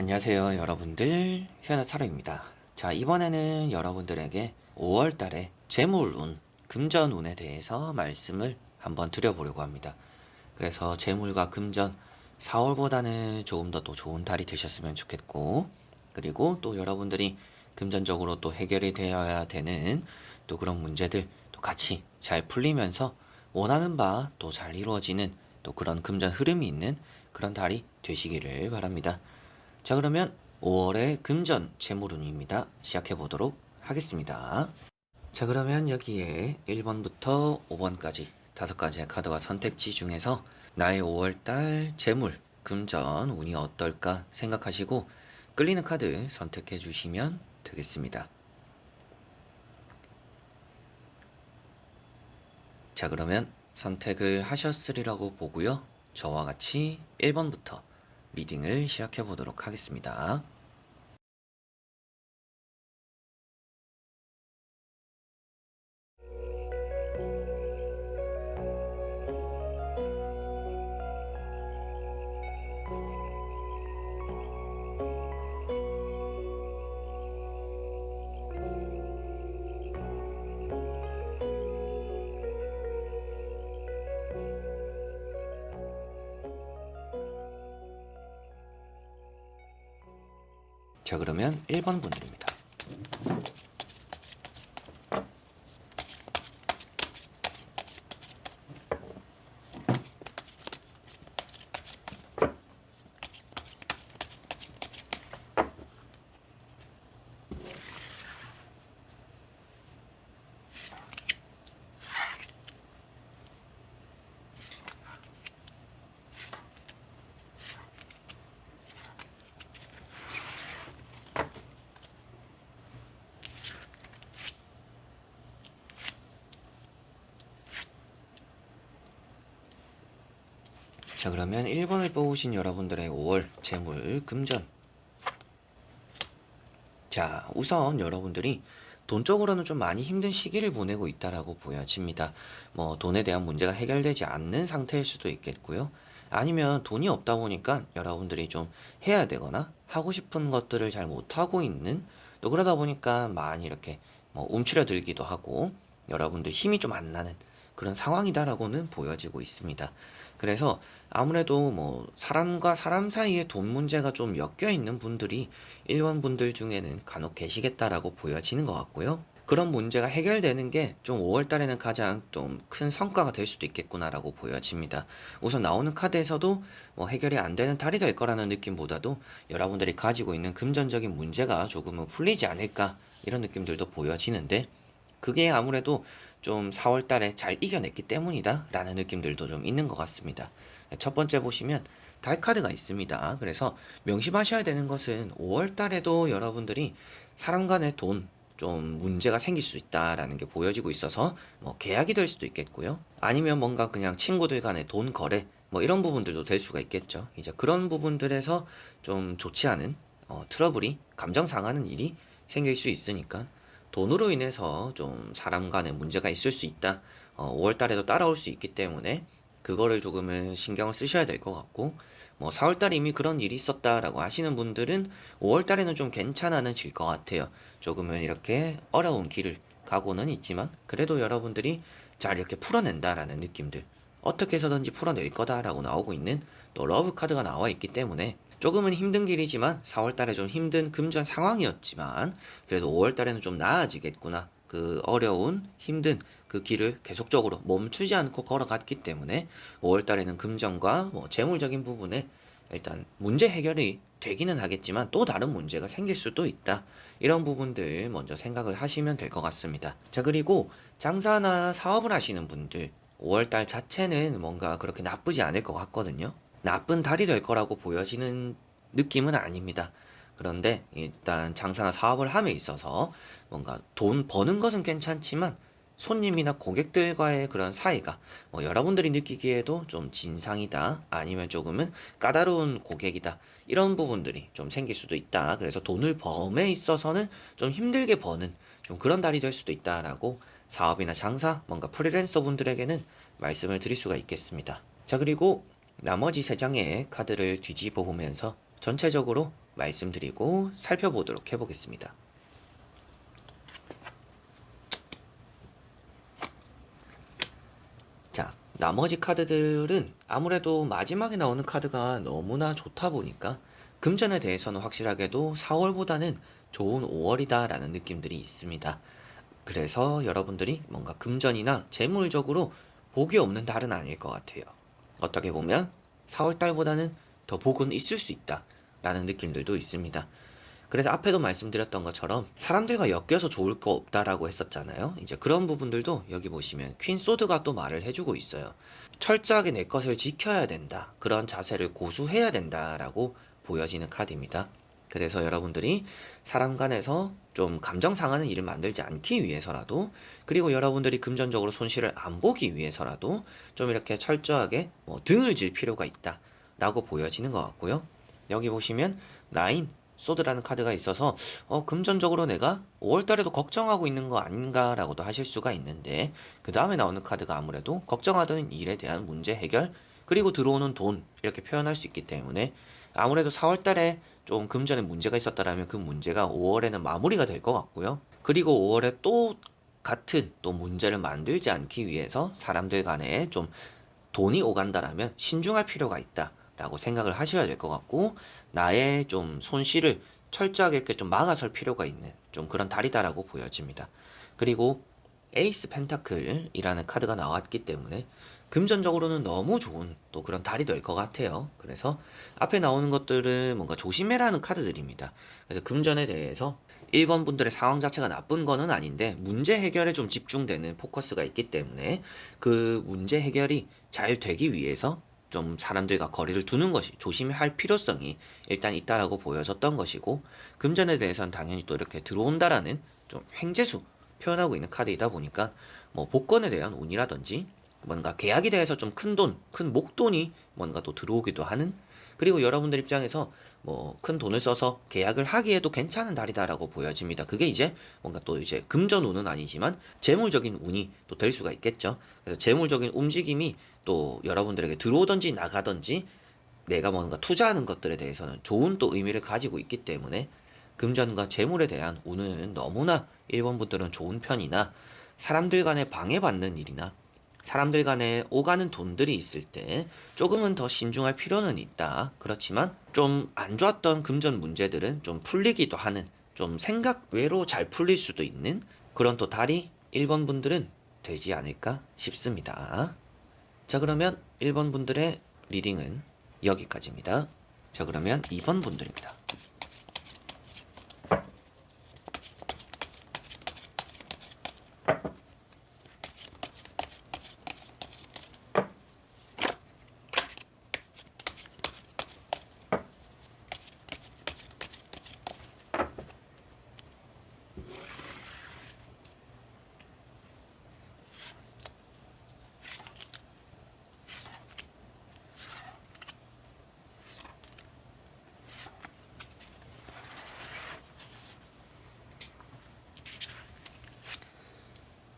안녕하세요 여러분들, 현아타로입니다. 자, 이번에는 여러분들에게 5월달에 재물운, 금전운에 대해서 말씀을 한번 드려보려고 합니다. 그래서 재물과 금전, 4월보다는 조금 더 또 좋은 달이 되셨으면 좋겠고, 그리고 또 여러분들이 금전적으로 또 해결이 되어야 되는 또 그런 문제들 또 같이 잘 풀리면서 원하는 바 또 잘 이루어지는 또 그런 금전 흐름이 있는 그런 달이 되시기를 바랍니다. 자, 그러면 5월의 금전 재물운입니다. 시작해 보도록 하겠습니다. 자, 그러면 여기에 1번부터 5번까지 5가지의 카드와 선택지 중에서 나의 5월달 재물, 금전 운이 어떨까 생각하시고 끌리는 카드 선택해 주시면 되겠습니다. 자, 그러면 선택을 하셨으리라고 보고요. 저와 같이 1번부터 리딩을 시작해 보도록 하겠습니다. 자, 그러면 1번 분들입니다. 자, 그러면 1번을 뽑으신 여러분들의 5월 재물 금전. 자, 우선 여러분들이 돈적으로는 좀 많이 힘든 시기를 보내고 있다라고 보여집니다. 뭐 돈에 대한 문제가 해결되지 않는 상태일 수도 있겠고요. 아니면 돈이 없다 보니까 여러분들이 좀 해야 되거나 하고 싶은 것들을 잘 못하고 있는, 또 그러다 보니까 많이 이렇게 뭐 움츠려들기도 하고 여러분들 힘이 좀 안 나는 그런 상황이다라고는 보여지고 있습니다. 그래서 아무래도 뭐 사람과 사람 사이에 돈 문제가 좀 엮여 있는 분들이 일반 분들 중에는 간혹 계시겠다라고 보여지는 것 같고요. 그런 문제가 해결되는 게 좀 5월 달에는 가장 좀 큰 성과가 될 수도 있겠구나라고 보여집니다. 우선 나오는 카드에서도 뭐 해결이 안 되는 달이 될 거라는 느낌보다도 여러분들이 가지고 있는 금전적인 문제가 조금은 풀리지 않을까, 이런 느낌들도 보여지는데, 그게 아무래도 좀 4월 달에 잘 이겨냈기 때문이다 라는 느낌들도 좀 있는 것 같습니다. 첫 번째 보시면 달 카드가 있습니다. 그래서 명심하셔야 되는 것은 5월 달에도 여러분들이 사람 간의 돈 좀 문제가 생길 수 있다라는 게 보여지고 있어서 뭐 계약이 될 수도 있겠고요. 아니면 뭔가 그냥 친구들 간의 돈 거래 뭐 이런 부분들도 될 수가 있겠죠. 이제 그런 부분들에서 좀 좋지 않은 트러블이, 감정 상하는 일이 생길 수 있으니까 돈으로 인해서 좀 사람 간의 문제가 있을 수 있다. 5월 달에도 따라올 수 있기 때문에 그거를 조금은 신경을 쓰셔야 될 것 같고, 뭐 4월 달에 이미 그런 일이 있었다라고 하시는 분들은 5월 달에는 좀 괜찮아는 질 것 같아요. 조금은 이렇게 어려운 길을 가고는 있지만 그래도 여러분들이 잘 이렇게 풀어낸다라는 느낌들, 어떻게 해서든지 풀어낼 거다라고 나오고 있는 또 러브 카드가 나와 있기 때문에 조금은 힘든 길이지만 4월 달에 좀 힘든 금전 상황이었지만 그래도 5월 달에는 좀 나아지겠구나, 그 어려운 힘든 그 길을 계속적으로 멈추지 않고 걸어갔기 때문에 5월 달에는 금전과 뭐 재물적인 부분에 일단 문제 해결이 되기는 하겠지만 또 다른 문제가 생길 수도 있다. 이런 부분들 먼저 생각을 하시면 될 것 같습니다. 자, 그리고 장사나 사업을 하시는 분들 5월 달 자체는 뭔가 그렇게 나쁘지 않을 것 같거든요. 나쁜 달이 될 거라고 보여지는 느낌은 아닙니다. 그런데 일단 장사나 사업을 함에 있어서 뭔가 돈 버는 것은 괜찮지만 손님이나 고객들과의 그런 사이가 뭐 여러분들이 느끼기에도 좀 진상이다, 아니면 조금은 까다로운 고객이다, 이런 부분들이 좀 생길 수도 있다. 그래서 돈을 범에 있어서는 좀 힘들게 버는 좀 그런 달이 될 수도 있다라고 사업이나 장사, 뭔가 프리랜서 분들에게는 말씀을 드릴 수가 있겠습니다. 자, 그리고 나머지 세 장의 카드를 뒤집어 보면서 전체적으로 말씀드리고 살펴보도록 해보겠습니다. 자, 나머지 카드들은 아무래도 마지막에 나오는 카드가 너무나 좋다 보니까 금전에 대해서는 확실하게도 4월보다는 좋은 5월이다 라는 느낌들이 있습니다. 그래서 여러분들이 뭔가 금전이나 재물적으로 복이 없는 달은 아닐 것 같아요. 어떻게 보면 4월달보다는 더 복은 있을 수 있다 라는 느낌들도 있습니다. 그래서 앞에도 말씀드렸던 것처럼 사람들과 엮여서 좋을 거 없다라고 했었잖아요. 이제 그런 부분들도 여기 보시면 퀸 소드가 또 말을 해주고 있어요. 철저하게 내 것을 지켜야 된다. 그런 자세를 고수해야 된다라고 보여지는 카드입니다. 그래서 여러분들이 사람 간에서 좀 감정 상하는 일을 만들지 않기 위해서라도, 그리고 여러분들이 금전적으로 손실을 안 보기 위해서라도 좀 이렇게 철저하게 등을 질 필요가 있다 라고 보여지는 것 같고요. 여기 보시면 나인 소드라는 카드가 있어서 금전적으로 내가 5월달에도 걱정하고 있는 거 아닌가 라고도 하실 수가 있는데, 그 다음에 나오는 카드가 아무래도 걱정하던 일에 대한 문제 해결, 그리고 들어오는 돈, 이렇게 표현할 수 있기 때문에 아무래도 4월달에 좀 금전에 문제가 있었다라면 그 문제가 5월에는 마무리가 될 것 같고요. 그리고 5월에 또 같은 또 문제를 만들지 않기 위해서 사람들 간에 좀 돈이 오간다라면 신중할 필요가 있다 라고 생각을 하셔야 될 것 같고, 나의 좀 손실을 철저하게 이렇게 좀 막아설 필요가 있는 좀 그런 달이다라고 보여집니다. 그리고 에이스 펜타클이라는 카드가 나왔기 때문에 금전적으로는 너무 좋은 또 그런 달이 될 것 같아요. 그래서 앞에 나오는 것들은 뭔가 조심해라는 카드들입니다. 그래서 금전에 대해서 1번 분들의 상황 자체가 나쁜 거는 아닌데 문제 해결에 좀 집중되는 포커스가 있기 때문에 그 문제 해결이 잘 되기 위해서 좀 사람들과 거리를 두는 것이 조심할 필요성이 일단 있다라고 보여졌던 것이고, 금전에 대해서는 당연히 또 이렇게 들어온다라는 좀 횡재수 표현하고 있는 카드이다 보니까 뭐 복권에 대한 운이라든지 뭔가 계약에 대해서 좀 큰 돈, 큰 목돈이 뭔가 또 들어오기도 하는, 그리고 여러분들 입장에서 뭐 큰 돈을 써서 계약을 하기에도 괜찮은 달이다라고 보여집니다. 그게 이제 뭔가 또 이제 금전 운은 아니지만 재물적인 운이 또 될 수가 있겠죠. 그래서 재물적인 움직임이 또 여러분들에게 들어오든지 나가든지 내가 뭔가 투자하는 것들에 대해서는 좋은 또 의미를 가지고 있기 때문에 금전과 재물에 대한 운은 너무나 1번 분들은 좋은 편이나, 사람들 간에 방해받는 일이나 사람들 간에 오가는 돈들이 있을 때 조금은 더 신중할 필요는 있다. 그렇지만 좀 안 좋았던 금전 문제들은 좀 풀리기도 하는, 좀 생각 외로 잘 풀릴 수도 있는 그런 또 달이 1번 분들은 되지 않을까 싶습니다. 자, 그러면 1번 분들의 리딩은 여기까지입니다. 자, 그러면 2번 분들입니다.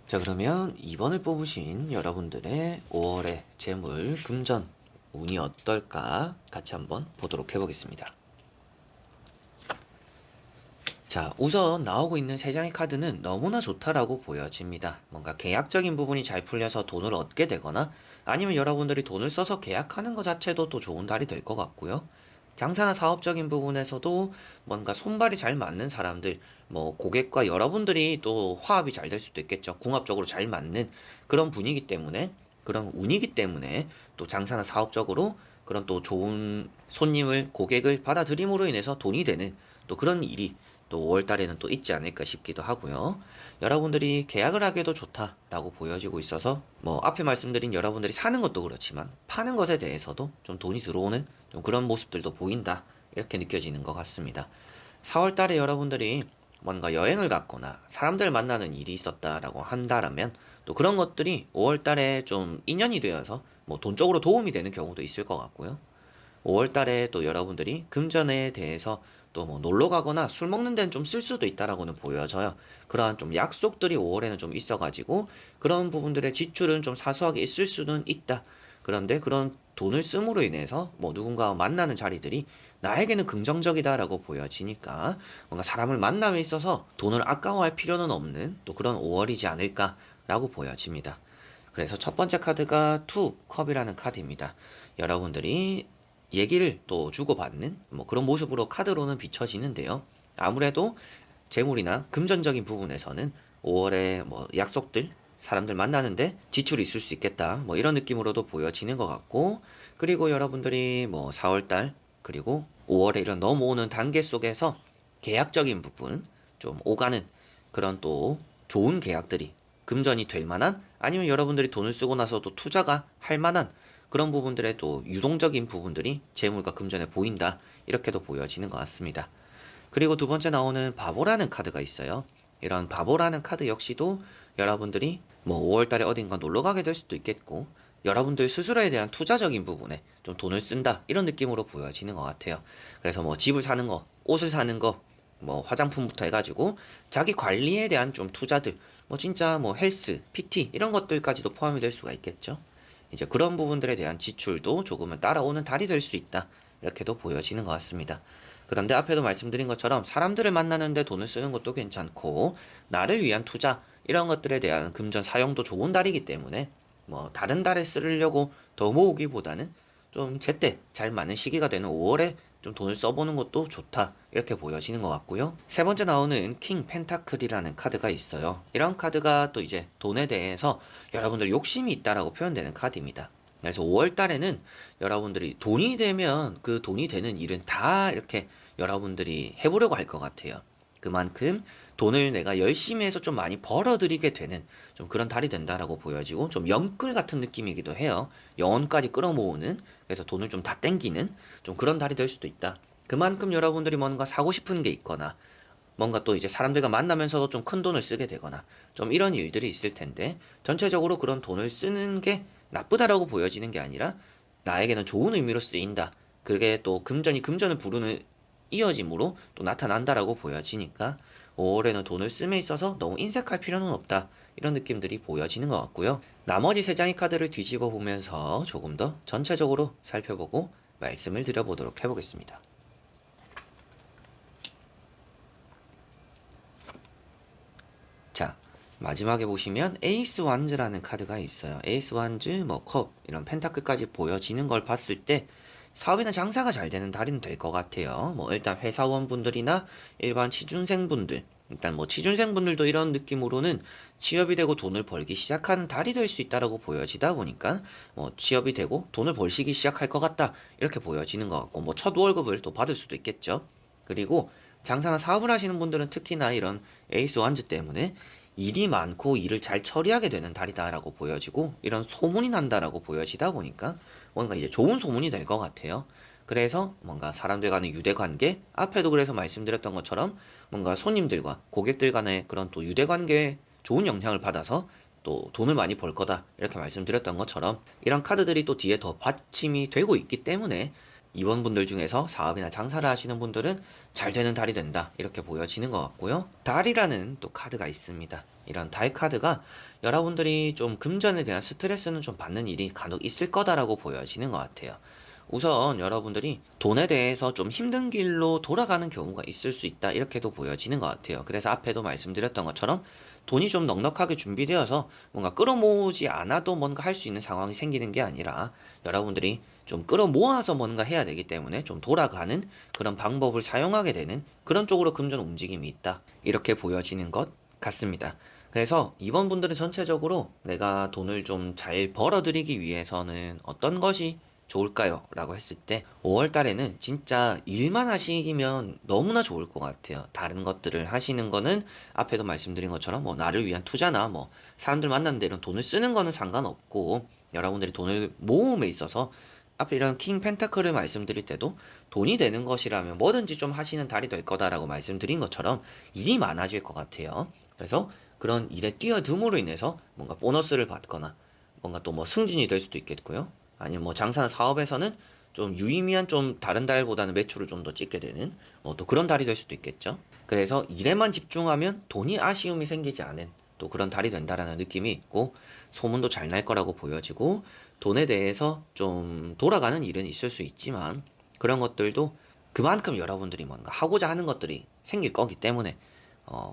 자, 그러면 2번을 뽑으신 여러분들의 5월의 재물, 금전, 운이 어떨까 같이 한번 보도록 해보겠습니다. 자, 우선 나오고 있는 3장의 카드는 너무나 좋다라고 보여집니다. 뭔가 계약적인 부분이 잘 풀려서 돈을 얻게 되거나 아니면 여러분들이 돈을 써서 계약하는 것 자체도 또 좋은 달이 될 것 같고요. 장사나 사업적인 부분에서도 뭔가 손발이 잘 맞는 사람들, 뭐 고객과 여러분들이 또 화합이 잘 될 수도 있겠죠. 궁합적으로 잘 맞는 그런 분위기 때문에, 그런 운이기 때문에 또 장사나 사업적으로 그런 또 좋은 손님을, 고객을 받아들임으로 인해서 돈이 되는 또 그런 일이 또 5월 달에는 또 있지 않을까 싶기도 하고요. 여러분들이 계약을 하기에도 좋다라고 보여지고 있어서 뭐 앞에 말씀드린 여러분들이 사는 것도 그렇지만 파는 것에 대해서도 좀 돈이 들어오는 좀 그런 모습들도 보인다, 이렇게 느껴지는 것 같습니다. 4월 달에 여러분들이 뭔가 여행을 갔거나 사람들 만나는 일이 있었다라고 한다라면 또 그런 것들이 5월 달에 좀 인연이 되어서 뭐 돈적으로 도움이 되는 경우도 있을 것 같고요. 5월 달에 또 여러분들이 금전에 대해서 또 뭐 놀러 가거나 술 먹는 데는 좀 쓸 수도 있다라고는 보여져요. 그러한 좀 약속들이 5월에는 좀 있어가지고 그런 부분들의 지출은 좀 사소하게 있을 수는 있다. 그런데 그런 돈을 씀으로 인해서 뭐 누군가와 만나는 자리들이 나에게는 긍정적이다라고 보여지니까 뭔가 사람을 만남에 있어서 돈을 아까워할 필요는 없는 또 그런 5월이지 않을까라고 보여집니다. 그래서 첫 번째 카드가 투 컵이라는 카드입니다. 여러분들이 얘기를 또 주고받는 뭐 그런 모습으로 카드로는 비춰지는데요. 아무래도 재물이나 금전적인 부분에서는 5월에 뭐 약속들, 사람들 만나는데 지출이 있을 수 있겠다. 뭐 이런 느낌으로도 보여지는 것 같고, 그리고 여러분들이 뭐 4월달, 그리고 5월에 이런 넘어오는 단계 속에서 계약적인 부분, 좀 오가는 그런 또 좋은 계약들이 금전이 될 만한, 아니면 여러분들이 돈을 쓰고 나서도 투자가 할 만한 그런 부분들의 또 유동적인 부분들이 재물과 금전에 보인다. 이렇게도 보여지는 것 같습니다. 그리고 두 번째 나오는 바보라는 카드가 있어요. 이런 바보라는 카드 역시도 여러분들이 뭐 5월 달에 어딘가 놀러 가게 될 수도 있겠고, 여러분들 스스로에 대한 투자적인 부분에 좀 돈을 쓴다. 이런 느낌으로 보여지는 것 같아요. 그래서 뭐 집을 사는 거, 옷을 사는 거, 뭐 화장품부터 해가지고 자기 관리에 대한 좀 투자들, 뭐 진짜 뭐 헬스, PT 이런 것들까지도 포함이 될 수가 있겠죠. 이제 그런 부분들에 대한 지출도 조금은 따라오는 달이 될 수 있다. 이렇게도 보여지는 것 같습니다. 그런데 앞에도 말씀드린 것처럼 사람들을 만나는데 돈을 쓰는 것도 괜찮고, 나를 위한 투자 이런 것들에 대한 금전 사용도 좋은 달이기 때문에 뭐 다른 달에 쓰려고 더 모으기보다는 좀 제때 잘 맞는 시기가 되는 5월에 좀 돈을 써보는 것도 좋다, 이렇게 보여지는 것 같고요. 세 번째 나오는 킹 펜타클이라는 카드가 있어요. 이런 카드가 또 이제 돈에 대해서 여러분들 욕심이 있다라고 표현되는 카드입니다. 그래서 5월 달에는 여러분들이 돈이 되면 그 돈이 되는 일은 다 이렇게 여러분들이 해보려고 할 것 같아요. 그만큼 돈을 내가 열심히 해서 좀 많이 벌어들이게 되는 좀 그런 달이 된다라고 보여지고, 좀 영끌 같은 느낌이기도 해요. 영혼까지 끌어모으는, 그래서 돈을 좀 다 땡기는 좀 그런 달이 될 수도 있다. 그만큼 여러분들이 뭔가 사고 싶은 게 있거나, 뭔가 또 이제 사람들과 만나면서도 좀 큰 돈을 쓰게 되거나 좀 이런 일들이 있을 텐데, 전체적으로 그런 돈을 쓰는 게 나쁘다라고 보여지는 게 아니라 나에게는 좋은 의미로 쓰인다. 그게 또 금전이 금전을 부르는 이어짐으로 또 나타난다라고 보여지니까 5월에는 돈을 씀에 있어서 너무 인색할 필요는 없다. 이런 느낌들이 보여지는 것 같고요. 나머지 세 장의 카드를 뒤집어 보면서 조금 더 전체적으로 살펴보고 말씀을 드려보도록 해보겠습니다. 자, 마지막에 보시면 에이스 완즈라는 카드가 있어요. 에이스 완즈, 뭐 컵, 이런 펜타클까지 보여지는 걸 봤을 때 사업이나 장사가 잘 되는 달인 될 것 같아요. 뭐 일단 회사원분들이나 일반 취준생분들, 일단 뭐 취준생분들도 이런 느낌으로는 취업이 되고 돈을 벌기 시작하는 달이 될 수 있다라고 보여지다 보니까 뭐 취업이 되고 돈을 벌시기 시작할 것 같다, 이렇게 보여지는 것 같고, 뭐 첫 월급을 또 받을 수도 있겠죠. 그리고 장사나 사업을 하시는 분들은 특히나 이런 에이스 완즈 때문에 일이 많고 일을 잘 처리하게 되는 달이다라고 보여지고, 이런 소문이 난다라고 보여지다 보니까 뭔가 이제 좋은 소문이 될 것 같아요. 그래서 뭔가 사람들 간의 유대 관계, 앞에도 그래서 말씀드렸던 것처럼 뭔가 손님들과 고객들 간의 그런 또 유대 관계에 좋은 영향을 받아서 또 돈을 많이 벌 거다, 이렇게 말씀드렸던 것처럼 이런 카드들이 또 뒤에 더 받침이 되고 있기 때문에 이원분들 중에서 사업이나 장사를 하시는 분들은 잘 되는 달이 된다, 이렇게 보여지는 것 같고요. 달이라는 또 카드가 있습니다. 이런 달 카드가 여러분들이 좀 금전에 대한 스트레스는 좀 받는 일이 간혹 있을 거다라고 보여지는 것 같아요. 우선 여러분들이 돈에 대해서 좀 힘든 길로 돌아가는 경우가 있을 수 있다, 이렇게도 보여지는 것 같아요. 그래서 앞에도 말씀드렸던 것처럼 돈이 좀 넉넉하게 준비되어서 뭔가 끌어모으지 않아도 뭔가 할 수 있는 상황이 생기는 게 아니라, 여러분들이 좀 끌어모아서 뭔가 해야 되기 때문에 좀 돌아가는 그런 방법을 사용하게 되는 그런 쪽으로 금전 움직임이 있다, 이렇게 보여지는 것 같습니다. 그래서 이번 분들은 전체적으로 내가 돈을 좀 잘 벌어들이기 위해서는 어떤 것이 좋을까요? 라고 했을 때 5월 달에는 진짜 일만 하시면 너무나 좋을 것 같아요. 다른 것들을 하시는 거는 앞에도 말씀드린 것처럼 뭐 나를 위한 투자나 뭐 사람들 만나는데 이런 돈을 쓰는 거는 상관없고, 여러분들이 돈을 모음에 있어서 앞에 이런 킹 펜타클을 말씀드릴 때도 돈이 되는 것이라면 뭐든지 좀 하시는 달이 될 거다라고 말씀드린 것처럼 일이 많아질 것 같아요. 그래서 그런 일에 뛰어듦으로 인해서 뭔가 보너스를 받거나 뭔가 또 뭐 승진이 될 수도 있겠고요. 아니면 뭐 장사나 사업에서는 좀 유의미한 좀 다른 달보다는 매출을 좀 더 찍게 되는 뭐 또 그런 달이 될 수도 있겠죠. 그래서 일에만 집중하면 돈이 아쉬움이 생기지 않은 또 그런 달이 된다라는 느낌이 있고, 소문도 잘 날 거라고 보여지고, 돈에 대해서 좀 돌아가는 일은 있을 수 있지만 그런 것들도 그만큼 여러분들이 뭔가 하고자 하는 것들이 생길 거기 때문에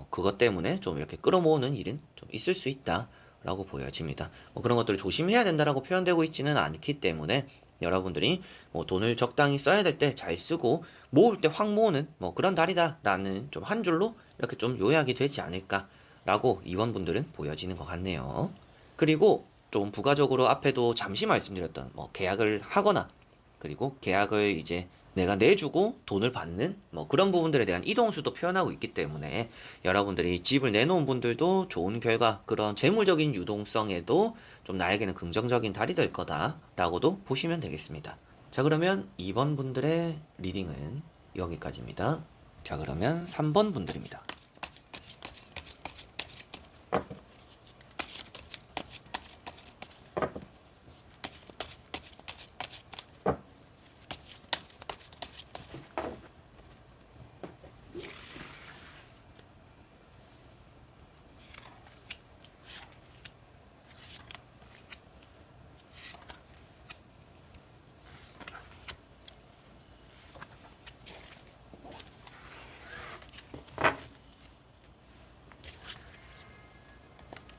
그것 때문에 좀 이렇게 끌어모으는 일은 좀 있을 수 있다라고 보여집니다. 뭐 그런 것들을 조심해야 된다라고 표현되고 있지는 않기 때문에 여러분들이 뭐 돈을 적당히 써야 될 때 잘 쓰고 모을 때 확 모으는 뭐 그런 달이다라는 좀 한 줄로 이렇게 좀 요약이 되지 않을까라고 이원분들은 보여지는 것 같네요. 그리고 좀 부가적으로 앞에도 잠시 말씀드렸던 뭐 계약을 하거나 그리고 계약을 이제 내가 내주고 돈을 받는 뭐 그런 부분들에 대한 이동수도 표현하고 있기 때문에 여러분들이 집을 내놓은 분들도 좋은 결과 그런 재물적인 유동성에도 좀 나에게는 긍정적인 달이 될 거다라고도 보시면 되겠습니다. 자, 그러면 2번 분들의 리딩은 여기까지입니다. 자, 그러면 3번 분들입니다.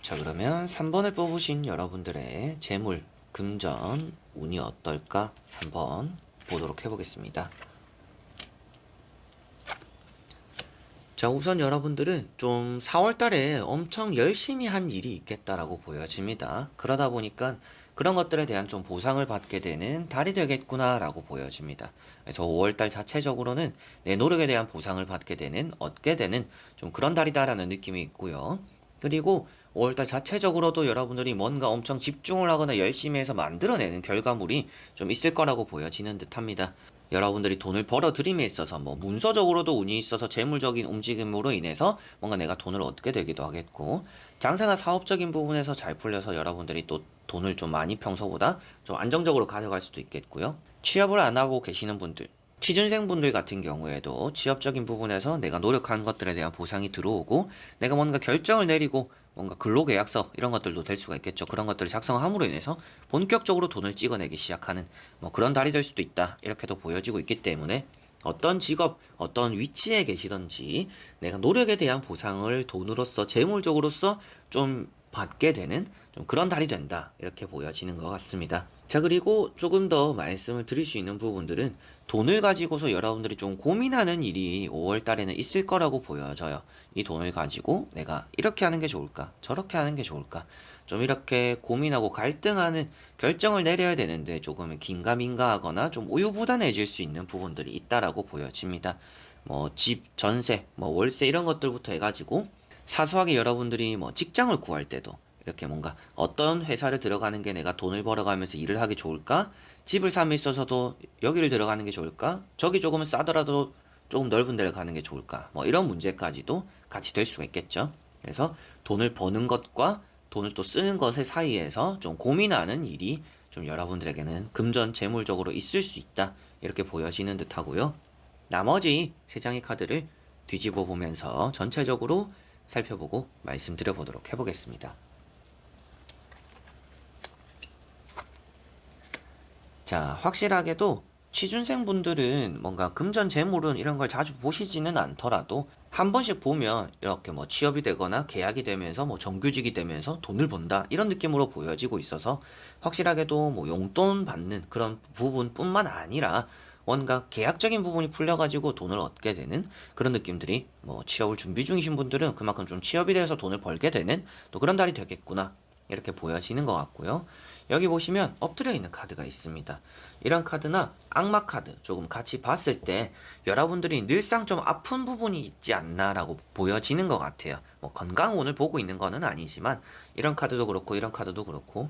자, 그러면 3번을 뽑으신 여러분들의 재물, 금전, 운이 어떨까 한번 보도록 해보겠습니다. 자, 우선 여러분들은 좀 4월 달에 엄청 열심히 한 일이 있겠다라고 보여집니다. 그러다 보니까 그런 것들에 대한 좀 보상을 받게 되는 달이 되겠구나라고 보여집니다. 그래서 5월 달 자체적으로는 내 노력에 대한 보상을 받게 되는, 얻게 되는 좀 그런 달이다라는 느낌이 있고요. 그리고 5월달 자체적으로도 여러분들이 뭔가 엄청 집중을 하거나 열심히 해서 만들어내는 결과물이 좀 있을 거라고 보여지는 듯 합니다. 여러분들이 돈을 벌어들임에 있어서 뭐 문서적으로도 운이 있어서 재물적인 움직임으로 인해서 뭔가 내가 돈을 얻게 되기도 하겠고 장사나 사업적인 부분에서 잘 풀려서 여러분들이 또 돈을 좀 많이 평소보다 좀 안정적으로 가져갈 수도 있겠고요. 취업을 안 하고 계시는 분들, 취준생 분들 같은 경우에도 취업적인 부분에서 내가 노력한 것들에 대한 보상이 들어오고 내가 뭔가 결정을 내리고 뭔가 근로계약서 이런 것들도 될 수가 있겠죠. 그런 것들을 작성함으로 인해서 본격적으로 돈을 찍어내기 시작하는 뭐 그런 달이 될 수도 있다. 이렇게도 보여지고 있기 때문에 어떤 직업, 어떤 위치에 계시던지 내가 노력에 대한 보상을 돈으로서, 재물적으로서 좀 받게 되는 좀 그런 달이 된다. 이렇게 보여지는 것 같습니다. 자, 그리고 조금 더 말씀을 드릴 수 있는 부분들은 돈을 가지고서 여러분들이 좀 고민하는 일이 5월 달에는 있을 거라고 보여져요. 이 돈을 가지고 내가 이렇게 하는 게 좋을까? 저렇게 하는 게 좋을까? 좀 이렇게 고민하고 갈등하는 결정을 내려야 되는데 조금 긴가민가 하거나 좀 우유부단해질 수 있는 부분들이 있다라고 보여집니다. 뭐 집, 전세, 뭐 월세 이런 것들부터 해가지고 사소하게 여러분들이 뭐 직장을 구할 때도 이렇게 뭔가 어떤 회사를 들어가는 게 내가 돈을 벌어가면서 일을 하기 좋을까? 집을 삼에 있어서도 여기를 들어가는 게 좋을까? 저기 조금은 싸더라도 조금 넓은 데를 가는 게 좋을까? 뭐 이런 문제까지도 같이 될 수가 있겠죠. 그래서 돈을 버는 것과 돈을 또 쓰는 것의 사이에서 좀 고민하는 일이 좀 여러분들에게는 금전 재물적으로 있을 수 있다. 이렇게 보여지는 듯 하고요. 나머지 세 장의 카드를 뒤집어 보면서 전체적으로 살펴보고 말씀드려 보도록 해보겠습니다. 자, 확실하게도 취준생 분들은 뭔가 금전 재물은 이런 걸 자주 보시지는 않더라도 한 번씩 보면 이렇게 뭐 취업이 되거나 계약이 되면서 뭐 정규직이 되면서 돈을 번다 이런 느낌으로 보여지고 있어서 확실하게도 뭐 용돈 받는 그런 부분뿐만 아니라 뭔가 계약적인 부분이 풀려가지고 돈을 얻게 되는 그런 느낌들이 뭐 취업을 준비 중이신 분들은 그만큼 좀 취업이 돼서 돈을 벌게 되는 또 그런 달이 되겠구나 이렇게 보여지는 것 같고요. 여기 보시면 엎드려 있는 카드가 있습니다. 이런 카드나 악마 카드 조금 같이 봤을 때 여러분들이 늘상 좀 아픈 부분이 있지 않나라고 보여지는 것 같아요. 뭐 건강운을 보고 있는 거는 아니지만 이런 카드도 그렇고 이런 카드도 그렇고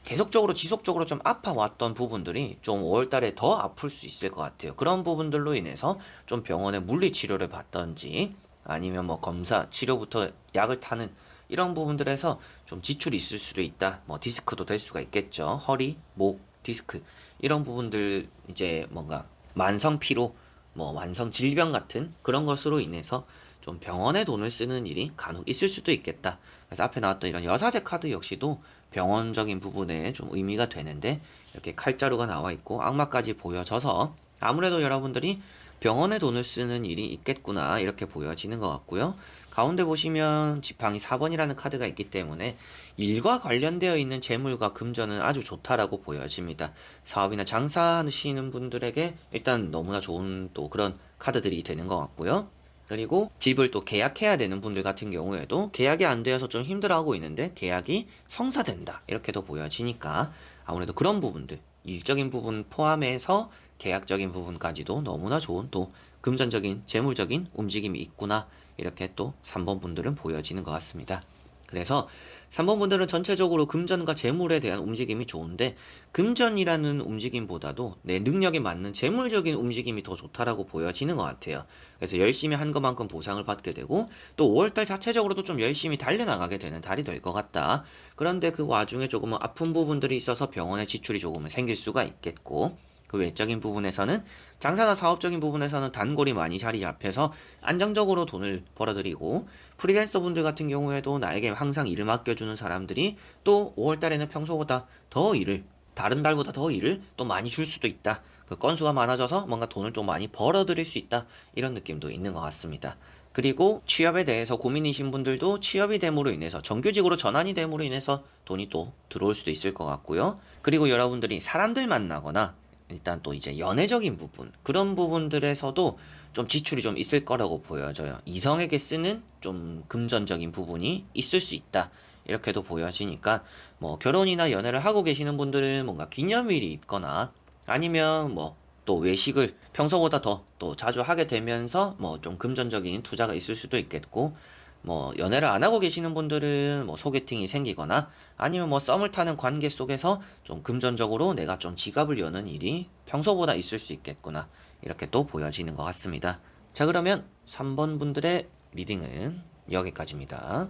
계속적으로 지속적으로 좀 아파왔던 부분들이 좀 5월달에 더 아플 수 있을 것 같아요. 그런 부분들로 인해서 좀 병원에 물리치료를 받던지 아니면 뭐 검사, 치료부터 약을 타는 이런 부분들에서 좀 지출이 있을 수도 있다. 뭐 디스크도 될 수가 있겠죠. 허리, 목, 디스크 이런 부분들 이제 뭔가 만성 피로, 뭐 만성 질병 같은 그런 것으로 인해서 좀 병원에 돈을 쓰는 일이 간혹 있을 수도 있겠다. 그래서 앞에 나왔던 이런 여사제 카드 역시도 병원적인 부분에 좀 의미가 되는데 이렇게 칼자루가 나와 있고 악마까지 보여져서 아무래도 여러분들이 병원에 돈을 쓰는 일이 있겠구나 이렇게 보여지는 것 같고요. 가운데 보시면 지팡이 4번이라는 카드가 있기 때문에 일과 관련되어 있는 재물과 금전은 아주 좋다라고 보여집니다. 사업이나 장사하시는 분들에게 일단 너무나 좋은 또 그런 카드들이 되는 것 같고요. 그리고 집을 또 계약해야 되는 분들 같은 경우에도 계약이 안 되어서 좀 힘들어하고 있는데 계약이 성사된다 이렇게도 보여지니까 아무래도 그런 부분들 일적인 부분 포함해서 계약적인 부분까지도 너무나 좋은 또 금전적인 재물적인 움직임이 있구나 이렇게 또 3번 분들은 보여지는 것 같습니다. 그래서 3번 분들은 전체적으로 금전과 재물에 대한 움직임이 좋은데 금전이라는 움직임보다도 내 능력에 맞는 재물적인 움직임이 더 좋다라고 보여지는 것 같아요. 그래서 열심히 한 것만큼 보상을 받게 되고 또 5월달 자체적으로도 좀 열심히 달려나가게 되는 달이 될 것 같다. 그런데 그 와중에 조금은 아픈 부분들이 있어서 병원에 지출이 조금은 생길 수가 있겠고 그 외적인 부분에서는 장사나 사업적인 부분에서는 단골이 많이 자리 잡혀서 안정적으로 돈을 벌어들이고 프리랜서 분들 같은 경우에도 나에게 항상 일을 맡겨주는 사람들이 또 5월 달에는 평소보다 더 일을 다른 달보다 더 일을 또 많이 줄 수도 있다. 그 건수가 많아져서 뭔가 돈을 또 많이 벌어들일 수 있다. 이런 느낌도 있는 것 같습니다. 그리고 취업에 대해서 고민이신 분들도 취업이 됨으로 인해서 정규직으로 전환이 됨으로 인해서 돈이 또 들어올 수도 있을 것 같고요. 그리고 여러분들이 사람들 만나거나 일단 또 이제 연애적인 부분 그런 부분들에서도 좀 지출이 좀 있을 거라고 보여져요. 이성에게 쓰는 좀 금전적인 부분이 있을 수 있다. 이렇게도 보여지니까 뭐 결혼이나 연애를 하고 계시는 분들은 뭔가 기념일이 있거나 아니면 뭐 또 외식을 평소보다 더 또 자주 하게 되면서 뭐 좀 금전적인 투자가 있을 수도 있겠고 뭐 연애를 안 하고 계시는 분들은 뭐 소개팅이 생기거나 아니면 뭐 썸을 타는 관계 속에서 좀 금전적으로 내가 좀 지갑을 여는 일이 평소보다 있을 수 있겠구나 이렇게 또 보여지는 것 같습니다. 자 그러면 3번 분들의 리딩은 여기까지입니다.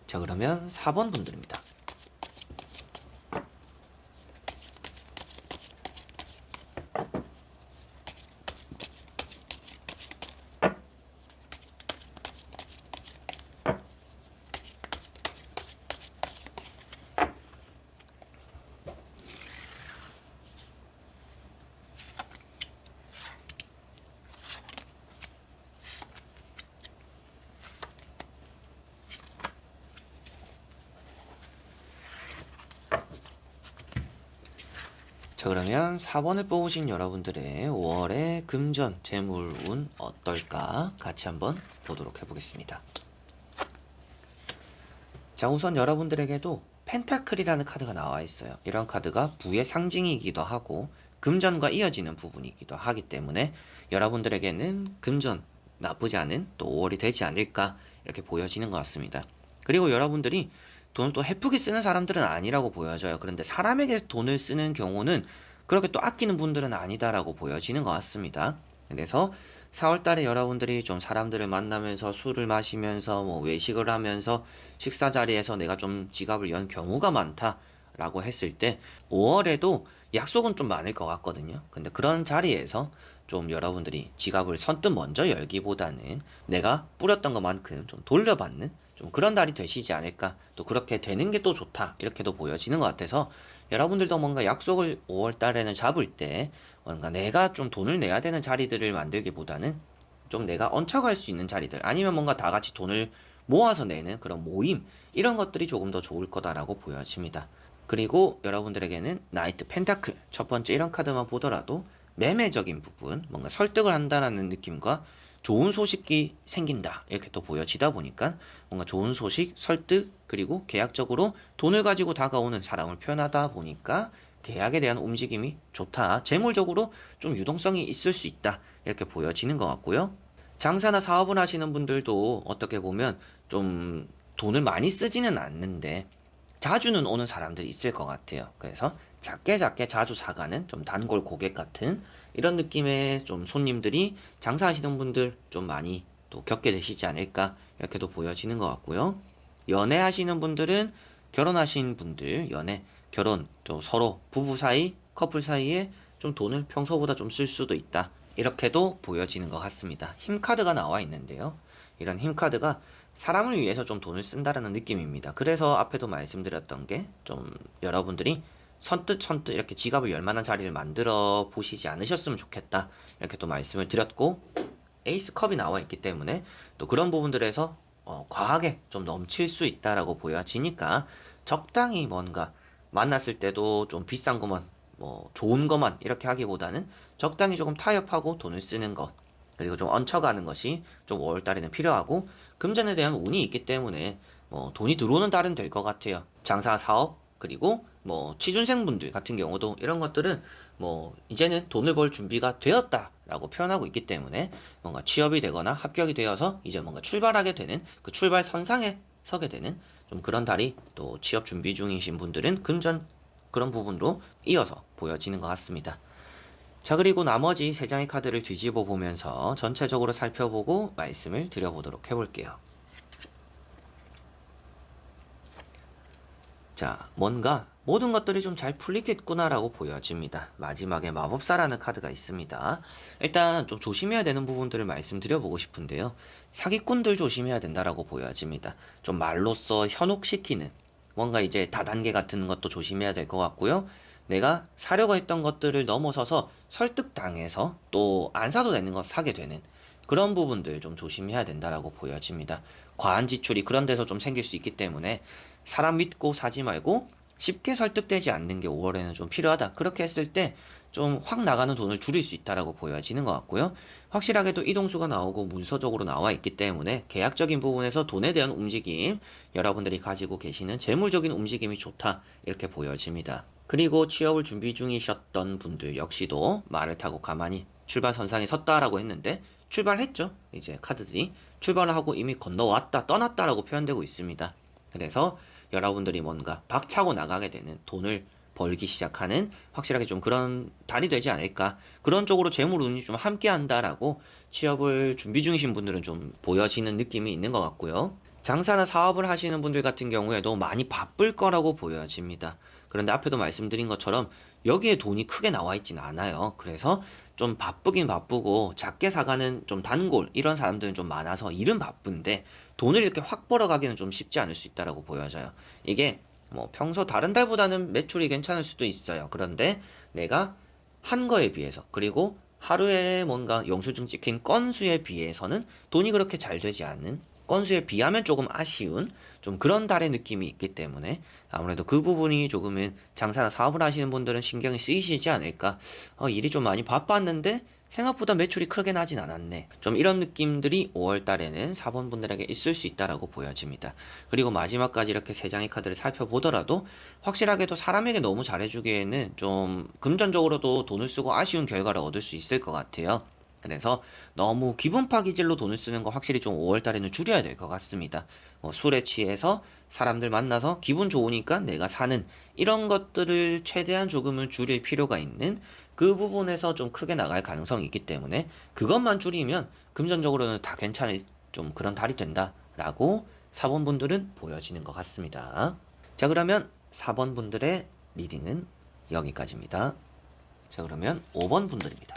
자 그러면 4번 분들입니다. 자 그러면 4번을 뽑으신 여러분들의 5월의 금전 재물운 어떨까 같이 한번 보도록 해보겠습니다. 자 우선 여러분들에게도 펜타클이라는 카드가 나와 있어요. 이런 카드가 부의 상징이기도 하고 금전과 이어지는 부분이기도 하기 때문에 여러분들에게는 금전 나쁘지 않은 또 5월이 되지 않을까 이렇게 보여지는 것 같습니다. 그리고 여러분들이 돈을 또 헤프게 쓰는 사람들은 아니라고 보여져요. 그런데 사람에게 돈을 쓰는 경우는 그렇게 또 아끼는 분들은 아니다라고 보여지는 것 같습니다. 그래서 4월 달에 여러분들이 좀 사람들을 만나면서 술을 마시면서 뭐 외식을 하면서 식사 자리에서 내가 좀 지갑을 연 경우가 많다라고 했을 때 5월에도 약속은 좀 많을 것 같거든요. 근데 그런 자리에서 좀 여러분들이 지갑을 선뜻 먼저 열기보다는 내가 뿌렸던 것만큼 좀 돌려받는 좀 그런 달이 되시지 않을까. 또 그렇게 되는 게 또 좋다. 이렇게도 보여지는 것 같아서 여러분들도 뭔가 약속을 5월 달에는 잡을 때 뭔가 내가 좀 돈을 내야 되는 자리들을 만들기보다는 좀 내가 얹혀갈 수 있는 자리들 아니면 뭔가 다 같이 돈을 모아서 내는 그런 모임 이런 것들이 조금 더 좋을 거다라고 보여집니다. 그리고 여러분들에게는 나이트 펜타클 첫 번째 이런 카드만 보더라도 매매적인 부분 뭔가 설득을 한다라는 느낌과 좋은 소식이 생긴다 이렇게 또 보여지다 보니까 뭔가 좋은 소식, 설득 그리고 계약적으로 돈을 가지고 다가오는 사람을 표현하다 보니까 계약에 대한 움직임이 좋다. 재물적으로 좀 유동성이 있을 수 있다. 이렇게 보여지는 것 같고요. 장사나 사업을 하시는 분들도 어떻게 보면 좀 돈을 많이 쓰지는 않는데 자주는 오는 사람들이 있을 것 같아요. 그래서 작게 작게 자주 사가는 좀 단골 고객 같은 이런 느낌의 좀 손님들이 장사하시는 분들 좀 많이 또 겪게 되시지 않을까 이렇게도 보여지는 것 같고요. 연애하시는 분들은 결혼하신 분들 연애 결혼 또 서로 부부 사이 커플 사이에 좀 돈을 평소보다 좀 쓸 수도 있다 이렇게도 보여지는 것 같습니다. 힘 카드가 나와 있는데요. 이런 힘 카드가 사람을 위해서 좀 돈을 쓴다라는 느낌입니다. 그래서 앞에도 말씀드렸던 게 좀 여러분들이 선뜻 이렇게 지갑을 열 만한 자리를 만들어 보시지 않으셨으면 좋겠다. 이렇게 또 말씀을 드렸고, 에이스 컵이 나와 있기 때문에 또 그런 부분들에서 과하게 좀 넘칠 수 있다라고 보여지니까 적당히 뭔가 만났을 때도 좀 비싼 것만 뭐 좋은 것만 이렇게 하기보다는 적당히 조금 타협하고 돈을 쓰는 것, 그리고 좀 얹혀가는 것이 좀 5월달에는 필요하고, 금전에 대한 운이 있기 때문에 뭐 돈이 들어오는 달은 될 것 같아요. 장사 사업, 그리고 뭐 취준생분들 같은 경우도 이런 것들은 뭐 이제는 돈을 벌 준비가 되었다라고 표현하고 있기 때문에 뭔가 취업이 되거나 합격이 되어서 이제 뭔가 출발하게 되는 그 출발 선상에 서게 되는 좀 그런 달이, 또 취업 준비 중이신 분들은 금전 그런 부분으로 이어서 보여지는 것 같습니다. 자, 그리고 나머지 세 장의 카드를 뒤집어 보면서 전체적으로 살펴보고 말씀을 드려보도록 해볼게요. 자, 뭔가 모든 것들이 좀 잘 풀리겠구나라고 보여집니다. 마지막에 마법사라는 카드가 있습니다. 일단 좀 조심해야 되는 부분들을 말씀드려보고 싶은데요. 사기꾼들 조심해야 된다라고 보여집니다. 좀 말로써 현혹시키는 뭔가 이제 다단계 같은 것도 조심해야 될 것 같고요. 내가 사려고 했던 것들을 넘어서서 설득당해서 또 안 사도 되는 거 사게 되는 그런 부분들 좀 조심해야 된다라고 보여집니다. 과한 지출이 그런 데서 좀 생길 수 있기 때문에 사람 믿고 사지 말고 쉽게 설득되지 않는 게 5월에는 좀 필요하다. 그렇게 했을 때 좀 확 나가는 돈을 줄일 수 있다라고 보여지는 것 같고요. 확실하게도 이동수가 나오고 문서적으로 나와 있기 때문에 계약적인 부분에서 돈에 대한 움직임, 여러분들이 가지고 계시는 재물적인 움직임이 좋다. 이렇게 보여집니다. 그리고 취업을 준비 중이셨던 분들 역시도 말을 타고 가만히 출발선상에 섰다라고 했는데 출발했죠. 이제 카드들이 출발을 하고 이미 건너왔다, 떠났다라고 표현되고 있습니다. 그래서 여러분들이 뭔가 박차고 나가게 되는, 돈을 벌기 시작하는 확실하게 좀 그런 달이 되지 않을까. 그런 쪽으로 재물 운이 좀 함께 한다라고 취업을 준비 중이신 분들은 좀 보여지는 느낌이 있는 것 같고요. 장사나 사업을 하시는 분들 같은 경우에도 많이 바쁠 거라고 보여집니다. 그런데 앞에도 말씀드린 것처럼 여기에 돈이 크게 나와 있진 않아요. 그래서 좀 바쁘긴 바쁘고 작게 사가는 좀 단골 이런 사람들은 좀 많아서 일은 바쁜데 돈을 이렇게 확 벌어가기는 좀 쉽지 않을 수 있다라고 보여져요. 이게 뭐 평소 다른 달보다는 매출이 괜찮을 수도 있어요. 그런데 내가 한 거에 비해서, 그리고 하루에 뭔가 영수증 찍힌 건수에 비해서는 돈이 그렇게 잘 되지 않는, 건수에 비하면 조금 아쉬운 좀 그런 달의 느낌이 있기 때문에 아무래도 그 부분이 조금은 장사나 사업을 하시는 분들은 신경이 쓰이시지 않을까. 일이 좀 많이 바빴는데 생각보다 매출이 크게 나진 않았네. 좀 이런 느낌들이 5월 달에는 사본분들에게 있을 수 있다라고 보여집니다. 그리고 마지막까지 이렇게 세 장의 카드를 살펴보더라도 확실하게도 사람에게 너무 잘해주기에는 좀 금전적으로도 돈을 쓰고 아쉬운 결과를 얻을 수 있을 것 같아요. 그래서 너무 기분파 기질로 돈을 쓰는 거 확실히 좀 5월 달에는 줄여야 될 것 같습니다. 뭐 술에 취해서 사람들 만나서 기분 좋으니까 내가 사는 이런 것들을 최대한 조금은 줄일 필요가 있는, 그 부분에서 좀 크게 나갈 가능성이 있기 때문에 그것만 줄이면 금전적으로는 다 괜찮을 좀 그런 달이 된다라고 4번 분들은 보여지는 것 같습니다. 자, 그러면 4번 분들의 리딩은 여기까지입니다. 자, 그러면 5번 분들입니다.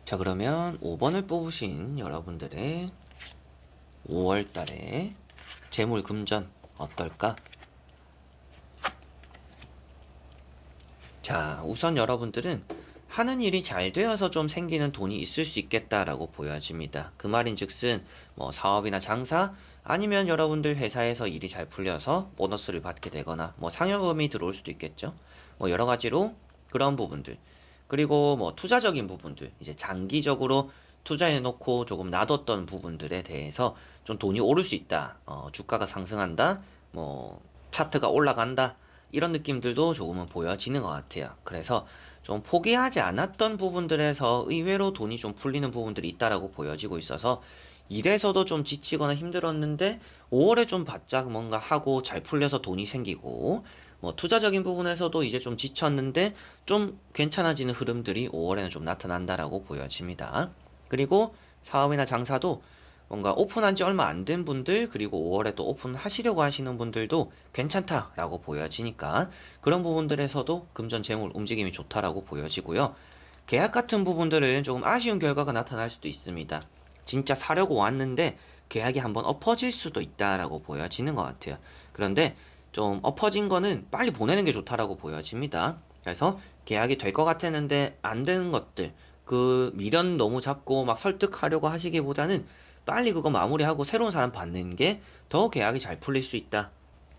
자, 그러면 5번을 뽑으신 여러분들의 5월달에 재물 금전 어떨까? 자, 우선 여러분들은 하는 일이 잘 되어서 좀 생기는 돈이 있을 수 있겠다라고 보여집니다. 그 말인즉슨 뭐 사업이나 장사, 아니면 여러분들 회사에서 일이 잘 풀려서 보너스를 받게 되거나 뭐 상여금이 들어올 수도 있겠죠. 뭐 여러 가지로 그런 부분들. 그리고 뭐 투자적인 부분들, 이제 장기적으로 투자해 놓고 조금 놔뒀던 부분들에 대해서 좀 돈이 오를 수 있다. 주가가 상승한다. 뭐 차트가 올라간다. 이런 느낌들도 조금은 보여지는 것 같아요. 그래서 좀 포기하지 않았던 부분들에서 의외로 돈이 좀 풀리는 부분들이 있다라고 보여지고 있어서 일에서도 좀 지치거나 힘들었는데 5월에 좀 바짝 뭔가 하고 잘 풀려서 돈이 생기고, 뭐 투자적인 부분에서도 이제 좀 지쳤는데 좀 괜찮아지는 흐름들이 5월에는 좀 나타난다라고 보여집니다. 그리고 사업이나 장사도 뭔가 오픈한 지 얼마 안 된 분들, 그리고 5월에 또 오픈하시려고 하시는 분들도 괜찮다라고 보여지니까 그런 부분들에서도 금전 재물 움직임이 좋다라고 보여지고요. 계약 같은 부분들은 조금 아쉬운 결과가 나타날 수도 있습니다. 진짜 사려고 왔는데 계약이 한번 엎어질 수도 있다라고 보여지는 것 같아요. 그런데 좀 엎어진 거는 빨리 보내는 게 좋다라고 보여집니다. 그래서 계약이 될 것 같았는데 안 되는 것들, 그 미련 너무 잡고 막 설득하려고 하시기보다는 빨리 그거 마무리하고 새로운 사람 받는 게 더 계약이 잘 풀릴 수 있다.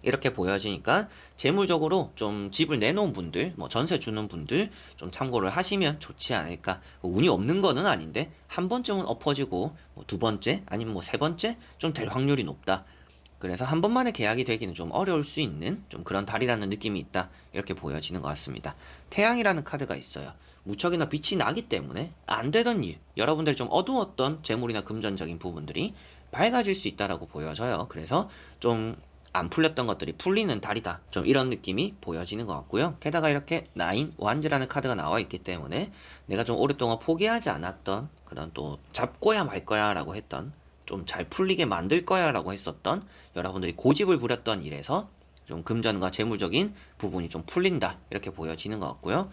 이렇게 보여지니까 재물적으로 좀 집을 내놓은 분들, 뭐 전세 주는 분들 좀 참고를 하시면 좋지 않을까. 뭐 운이 없는 거는 아닌데 한 번쯤은 엎어지고 뭐두 번째 아니면 뭐 세 번째 좀 될 확률이 높다. 그래서 한 번만에 계약이 되기는 좀 어려울 수 있는 좀 그런 달이라는 느낌이 있다. 이렇게 보여지는 것 같습니다. 태양이라는 카드가 있어요. 무척이나 빛이 나기 때문에 안 되던 일, 여러분들이 좀 어두웠던 재물이나 금전적인 부분들이 밝아질 수 있다라고 보여져요. 그래서 좀 안 풀렸던 것들이 풀리는 달이다. 좀 이런 느낌이 보여지는 것 같고요. 게다가 이렇게 나인 완즈라는 카드가 나와 있기 때문에 내가 좀 오랫동안 포기하지 않았던 그런 또 잡고야 말 거야 라고 했던 좀 잘 풀리게 만들 거야 라고 했었던 여러분들이 고집을 부렸던 일에서 좀 금전과 재물적인 부분이 좀 풀린다. 이렇게 보여지는 것 같고요.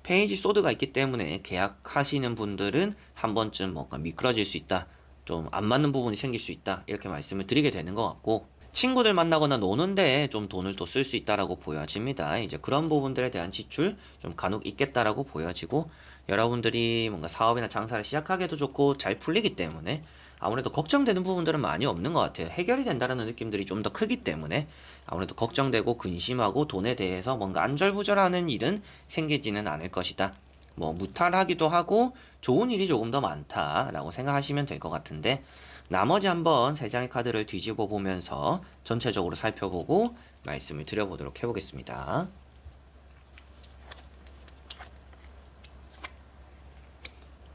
페이지 소드가 있기 때문에 계약하시는 분들은 한 번쯤 뭔가 미끄러질 수 있다. 좀 안 맞는 부분이 생길 수 있다. 이렇게 말씀을 드리게 되는 것 같고, 친구들 만나거나 노는데 좀 돈을 또 쓸 수 있다라고 보여집니다. 이제 그런 부분들에 대한 지출 좀 간혹 있겠다라고 보여지고, 여러분들이 뭔가 사업이나 장사를 시작하기도 좋고 잘 풀리기 때문에 아무래도 걱정되는 부분들은 많이 없는 것 같아요. 해결이 된다라는 느낌들이 좀 더 크기 때문에 아무래도 걱정되고 근심하고 돈에 대해서 뭔가 안절부절하는 일은 생기지는 않을 것이다. 뭐 무탈하기도 하고 좋은 일이 조금 더 많다라고 생각하시면 될 것 같은데, 나머지 한번 세 장의 카드를 뒤집어 보면서 전체적으로 살펴보고 말씀을 드려보도록 해보겠습니다.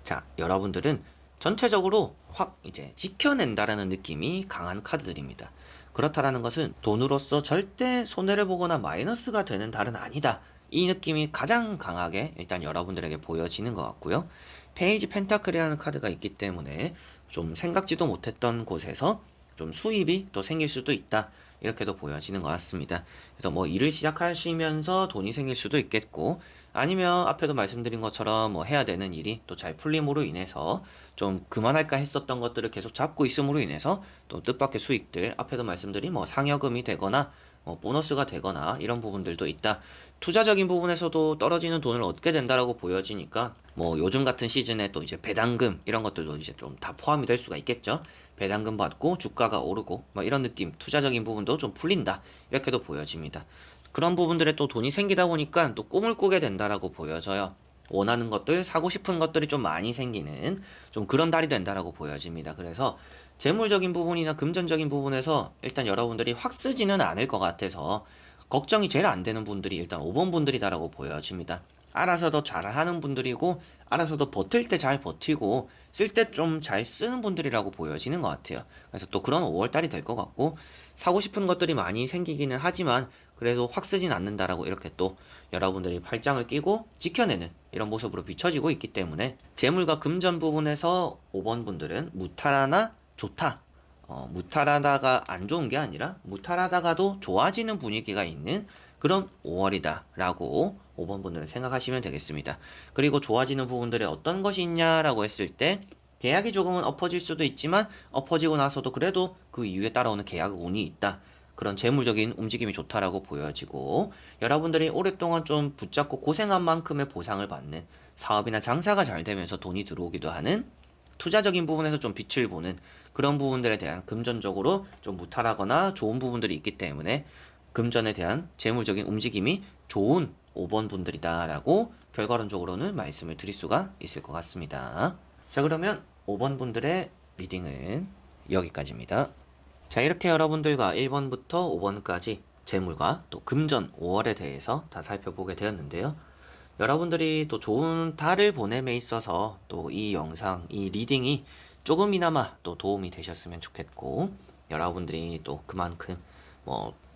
자, 여러분들은 전체적으로 확 이제 지켜낸다라는 느낌이 강한 카드들입니다. 그렇다라는 것은 돈으로서 절대 손해를 보거나 마이너스가 되는 달은 아니다. 이 느낌이 가장 강하게 일단 여러분들에게 보여지는 것 같고요. 페이지 펜타클이라는 카드가 있기 때문에 좀 생각지도 못했던 곳에서 좀 수입이 또 생길 수도 있다. 이렇게도 보여지는 것 같습니다. 그래서 뭐 일을 시작하시면서 돈이 생길 수도 있겠고, 아니면 앞에도 말씀드린 것처럼 뭐 해야 되는 일이 또 잘 풀림으로 인해서 좀 그만할까 했었던 것들을 계속 잡고 있음으로 인해서 또 뜻밖의 수익들, 앞에도 말씀드린 뭐 상여금이 되거나 뭐 보너스가 되거나 이런 부분들도 있다. 투자적인 부분에서도 떨어지는 돈을 얻게 된다라고 보여지니까 뭐 요즘 같은 시즌에 또 이제 배당금 이런 것들도 이제 좀 다 포함이 될 수가 있겠죠. 배당금 받고 주가가 오르고 뭐 이런 느낌, 투자적인 부분도 좀 풀린다. 이렇게도 보여집니다. 그런 부분들에 또 돈이 생기다 보니까 또 꿈을 꾸게 된다라고 보여져요. 원하는 것들, 사고 싶은 것들이 좀 많이 생기는 좀 그런 달이 된다라고 보여집니다. 그래서 재물적인 부분이나 금전적인 부분에서 일단 여러분들이 확 쓰지는 않을 것 같아서 걱정이 제일 안 되는 분들이 일단 5번 분들이다라고 보여집니다. 알아서도 잘하는 분들이고 알아서도 버틸 때 잘 버티고 쓸 때 좀 잘 쓰는 분들이라고 보여지는 것 같아요. 그래서 또 그런 5월달이 될 것 같고, 사고 싶은 것들이 많이 생기기는 하지만 그래도 확 쓰진 않는다라고 이렇게 또 여러분들이 팔짱을 끼고 지켜내는 이런 모습으로 비춰지고 있기 때문에 재물과 금전 부분에서 5번 분들은 무탈하나 좋다. 무탈하다가 안 좋은 게 아니라 무탈하다가도 좋아지는 분위기가 있는 그런 5월이다 라고 5번 분들은 생각하시면 되겠습니다. 그리고 좋아지는 부분들이 어떤 것이 있냐라고 했을 때, 계약이 조금은 엎어질 수도 있지만 엎어지고 나서도 그래도 그 이후에 따라오는 계약 운이 있다. 그런 재물적인 움직임이 좋다라고 보여지고, 여러분들이 오랫동안 좀 붙잡고 고생한 만큼의 보상을 받는, 사업이나 장사가 잘 되면서 돈이 들어오기도 하는, 투자적인 부분에서 좀 빛을 보는 그런 부분들에 대한 금전적으로 좀 무탈하거나 좋은 부분들이 있기 때문에 금전에 대한 재물적인 움직임이 좋은 5번 분들이다라고 결과론적으로는 말씀을 드릴 수가 있을 것 같습니다. 자, 그러면 5번 분들의 리딩은 여기까지입니다. 자, 이렇게 여러분들과 1번부터 5번까지 재물과 또 금전 5월에 대해서 다 살펴보게 되었는데요. 여러분들이 또 좋은 달을 보냄에 있어서 또 이 영상, 이 리딩이 조금이나마 또 도움이 되셨으면 좋겠고, 여러분들이 또 그만큼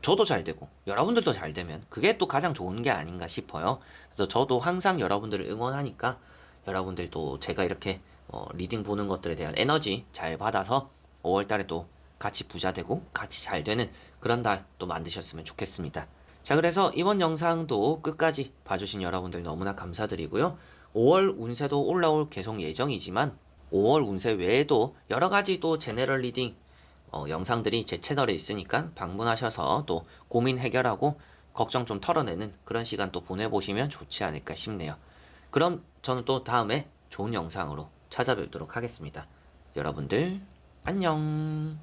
저도 잘 되고 여러분들도 잘 되면 그게 또 가장 좋은 게 아닌가 싶어요. 그래서 저도 항상 여러분들을 응원하니까 여러분들도 제가 이렇게 리딩 보는 것들에 대한 에너지 잘 받아서 5월 달에 또 같이 부자 되고 같이 잘 되는 그런 달 또 만드셨으면 좋겠습니다. 자, 그래서 이번 영상도 끝까지 봐주신 여러분들 너무나 감사드리고요. 5월 운세도 올라올 계속 예정이지만 5월 운세 외에도 여러 가지 또 제너럴 리딩 영상들이 제 채널에 있으니까 방문하셔서 또 고민 해결하고 걱정 좀 털어내는 그런 시간 또 보내보시면 좋지 않을까 싶네요. 그럼 저는 또 다음에 좋은 영상으로 찾아뵙도록 하겠습니다. 여러분들 안녕.